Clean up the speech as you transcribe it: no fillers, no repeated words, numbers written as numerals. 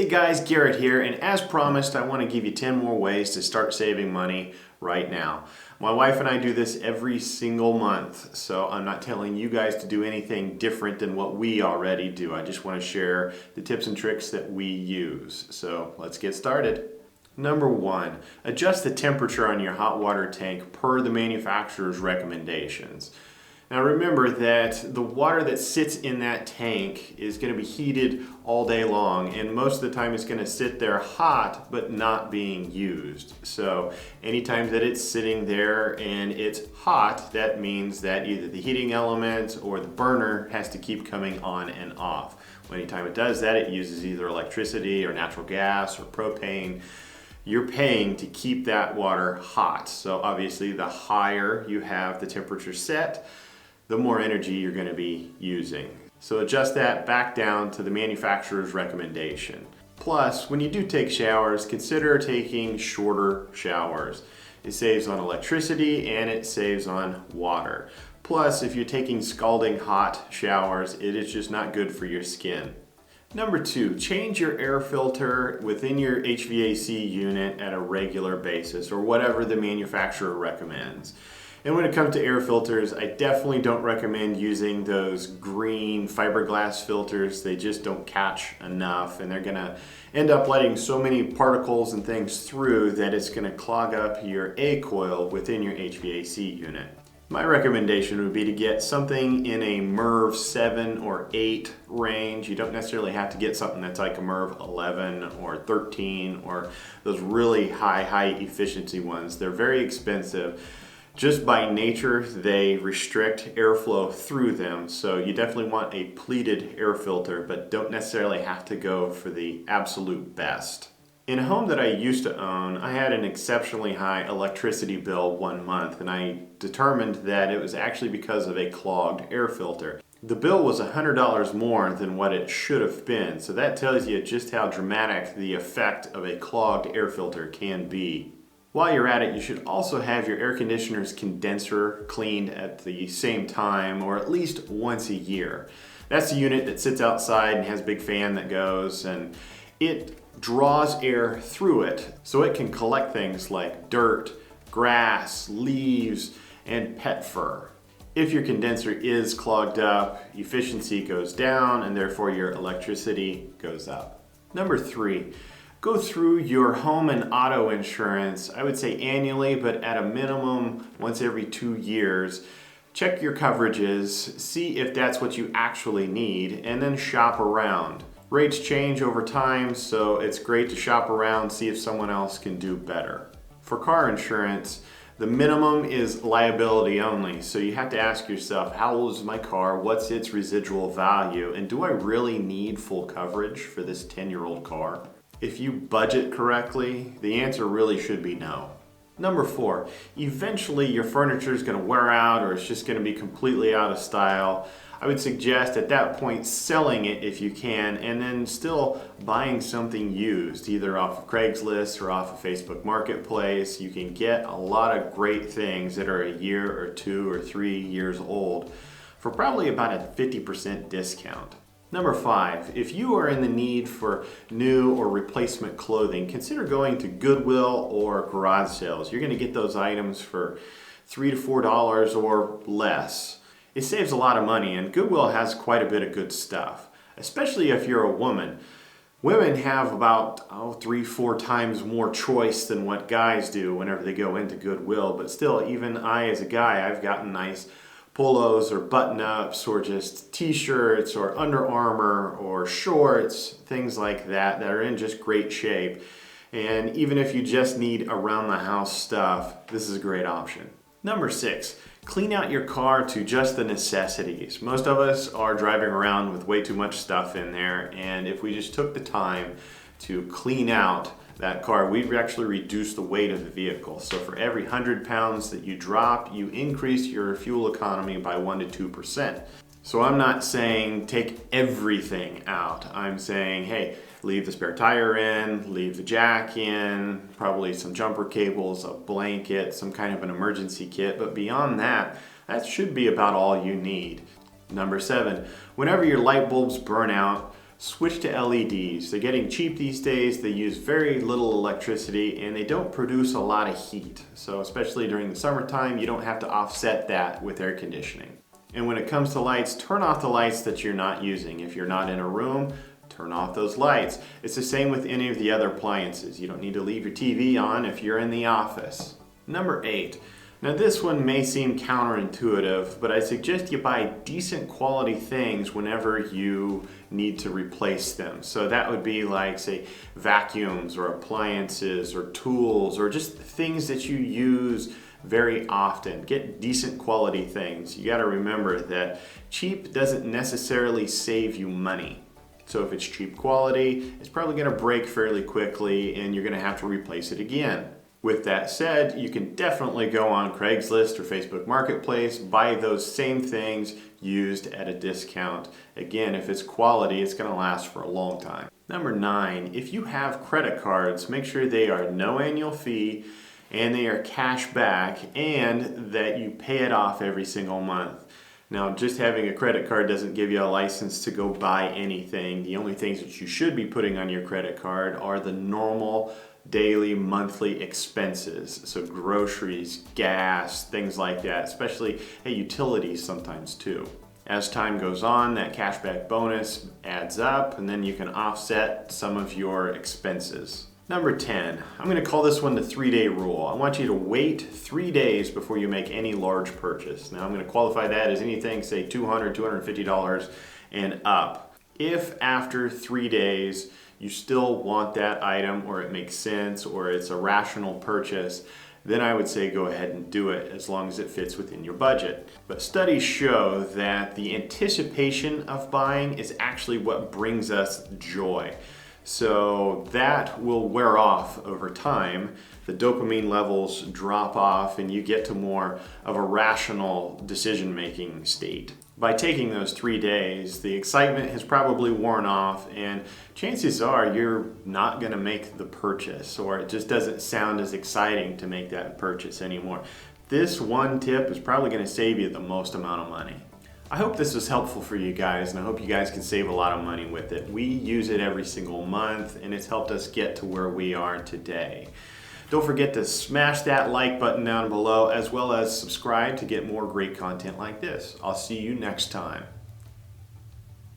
Hey guys, Garrett here, and as promised, I want to give you 10 more ways to start saving money right now. My wife and I do this every single month, so I'm not telling you guys to do anything different than what we already do. I just want to share the tips and tricks that we use. So let's get started. Number one, adjust the temperature on your hot water tank per the manufacturer's recommendations. Now remember that the water that sits in that tank is going to be heated all day long, and most of the time it's going to sit there hot but not being used. So anytime that it's sitting there and it's hot, that means that either the heating element or the burner has to keep coming on and off. Anytime it does that, it uses either electricity or natural gas or propane. You're paying to keep that water hot. So obviously the higher you have the temperature set, the more energy you're going to be using. So adjust that back down to the manufacturer's recommendation. Plus, when you do take showers, consider taking shorter showers. It saves on electricity and it saves on water. Plus, if you're taking scalding hot showers, it is just not good for your skin. Number two, change your air filter within your HVAC unit at a regular basis, or whatever the manufacturer recommends. And when it comes to air filters, I definitely don't recommend using those green fiberglass filters. They just don't catch enough, and they're gonna end up letting so many particles and things through that it's gonna clog up your A coil within your HVAC unit. My recommendation would be to get something in a MERV 7 or 8 range. You don't necessarily have to get something that's like a MERV 11 or 13 or those really high efficiency ones. They're very expensive. Just by nature, they restrict airflow through them, so you definitely want a pleated air filter, but don't necessarily have to go for the absolute best. In a home that I used to own, I had an exceptionally high electricity bill one month, and I determined that it was actually because of a clogged air filter. The bill was $100 more than what it should have been, so that tells you just how dramatic the effect of a clogged air filter can be. While you're at it, you should also have your air conditioner's condenser cleaned at the same time, or at least once a year. That's the unit that sits outside and has a big fan that goes, and it draws air through it so it can collect things like dirt, grass, leaves, and pet fur. If your condenser is clogged up, efficiency goes down and therefore your electricity goes up. Number three, go through your home and auto insurance, I would say annually, but at a minimum once every 2 years. Check your coverages, see if that's what you actually need, and then shop around. Rates change over time, so it's great to shop around, see if someone else can do better. For car insurance, the minimum is liability only, so you have to ask yourself, how old is my car, what's its residual value, and do I really need full coverage for this 10-year-old car? If you budget correctly, the answer really should be no. Number four, eventually your furniture is going to wear out or it's just going to be completely out of style. I would suggest at that point selling it if you can, and then still buying something used, either off of Craigslist or off of Facebook Marketplace. You can get a lot of great things that are a year or 2 or 3 years old for probably about a 50% discount. Number five, if you are in the need for new or replacement clothing, consider going to Goodwill or garage sales. You're going to get those items for $3 to $4 or less. It saves a lot of money, and Goodwill has quite a bit of good stuff, especially if you're a woman. Women have about 3-4 times more choice than what guys do whenever they go into Goodwill, but still, even I as a guy, I've gotten nice polos or button-ups or just t-shirts or Under Armour or shorts, things like that are in just great shape. And even if you just need around the house stuff, this is a great option. Number six, clean out your car to just the necessities. Most of us are driving around with way too much stuff in there, and if we just took the time to clean out that car, we'd actually reduce the weight of the vehicle. So for every 100 pounds that you drop, you increase your fuel economy by 1% to 2%. So I'm not saying take everything out. I'm saying, hey, leave the spare tire in, leave the jack in, probably some jumper cables, a blanket, some kind of an emergency kit. But beyond that, that should be about all you need. Number 7, whenever your light bulbs burn out, switch to LEDs. They're getting cheap these days. They use very little electricity and they don't produce a lot of heat. So especially during the summertime, you don't have to offset that with air conditioning. And when it comes to lights, turn off the lights that you're not using. If you're not in a room, turn off those lights. It's the same with any of the other appliances. You don't need to leave your TV on if you're in the office. Number 8. Now this one may seem counterintuitive, but I suggest you buy decent quality things whenever you need to replace them. So that would be like, say, vacuums or appliances or tools or just things that you use very often. Get decent quality things. You got to remember that cheap doesn't necessarily save you money. So if it's cheap quality, it's probably going to break fairly quickly and you're going to have to replace it again. With that said, you can definitely go on Craigslist or Facebook Marketplace, buy those same things used at a discount. Again, if it's quality, it's going to last for a long time. Number 9, if you have credit cards, make sure they are no annual fee and they are cash back and that you pay it off every single month. Now, just having a credit card doesn't give you a license to go buy anything. The only things that you should be putting on your credit card are the normal daily, monthly expenses. So groceries, gas, things like that, especially utilities sometimes too. As time goes on, that cashback bonus adds up and then you can offset some of your expenses. Number 10, I'm going to call this one the 3-day rule. I want you to wait 3 days before you make any large purchase. Now I'm going to qualify that as anything, say $200, $250 and up. If after 3 days you still want that item or it makes sense or it's a rational purchase, then I would say go ahead and do it as long as it fits within your budget. But studies show that the anticipation of buying is actually what brings us joy. So that will wear off over time. The dopamine levels drop off and you get to more of a rational decision-making state. By taking those 3 days, the excitement has probably worn off and chances are you're not going to make the purchase, or it just doesn't sound as exciting to make that purchase anymore. This one tip is probably going to save you the most amount of money. I hope this was helpful for you guys and I hope you guys can save a lot of money with it. We use it every single month and it's helped us get to where we are today. Don't forget to smash that like button down below as well as subscribe to get more great content like this. I'll see you next time.